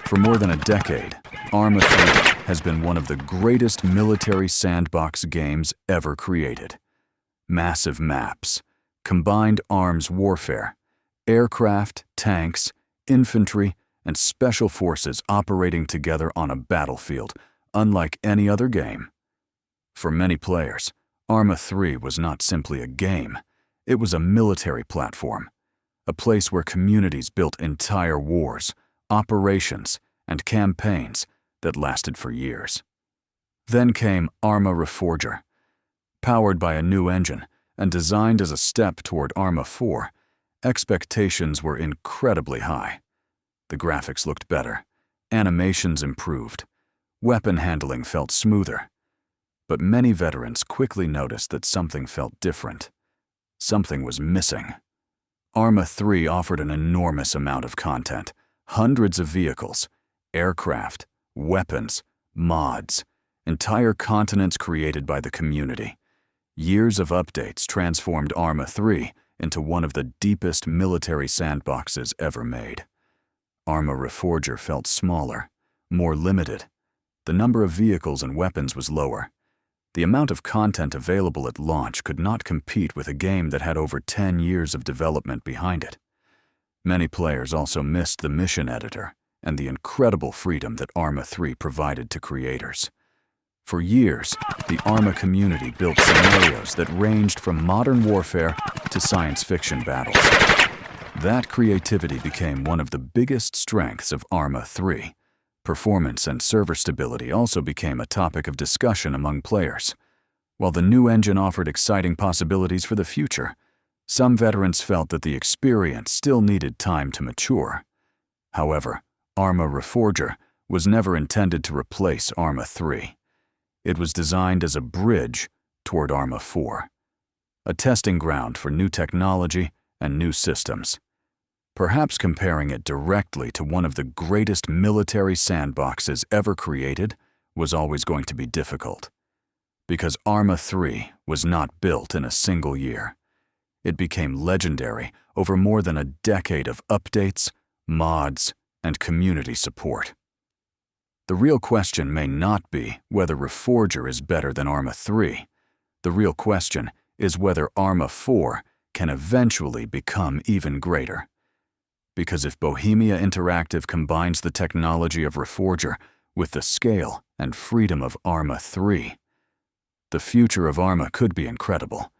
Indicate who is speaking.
Speaker 1: For more than a decade, Arma 3 has been one of the greatest military sandbox games ever created. Massive maps, combined arms warfare, aircraft, tanks, infantry, and special forces operating together on a battlefield, unlike any other game. For many players, Arma 3 was not simply a game, it was a military platform, a place where communities built entire wars, operations, and campaigns that lasted for years. Then came Arma Reforger. Powered by a new engine and designed as a step toward Arma 4, expectations were incredibly high. The graphics looked better, animations improved, weapon handling felt smoother. But many veterans quickly noticed that something felt different. Something was missing. Arma 3 offered an enormous amount of content, hundreds of vehicles, aircraft, weapons, mods, entire continents created by the community. Years of updates transformed Arma 3 into one of the deepest military sandboxes ever made. Arma Reforger felt smaller, more limited. The number of vehicles and weapons was lower. The amount of content available at launch could not compete with a game that had over 10 years of development behind it. Many players also missed the mission editor and the incredible freedom that Arma 3 provided to creators. For years, the Arma community built scenarios that ranged from modern warfare to science fiction battles. That creativity became one of the biggest strengths of Arma 3. Performance and server stability also became a topic of discussion among players. While the new engine offered exciting possibilities for the future, some veterans felt that the experience still needed time to mature. However, Arma Reforger was never intended to replace Arma 3. It was designed as a bridge toward Arma 4, a testing ground for new technology and new systems. Perhaps comparing it directly to one of the greatest military sandboxes ever created was always going to be difficult. Because Arma 3 was not built in a single year. It became legendary over more than a decade of updates, mods, and community support. The real question may not be whether Reforger is better than Arma 3. The real question is whether Arma 4 can eventually become even greater. Because if Bohemia Interactive combines the technology of Reforger with the scale and freedom of Arma 3, the future of Arma could be incredible.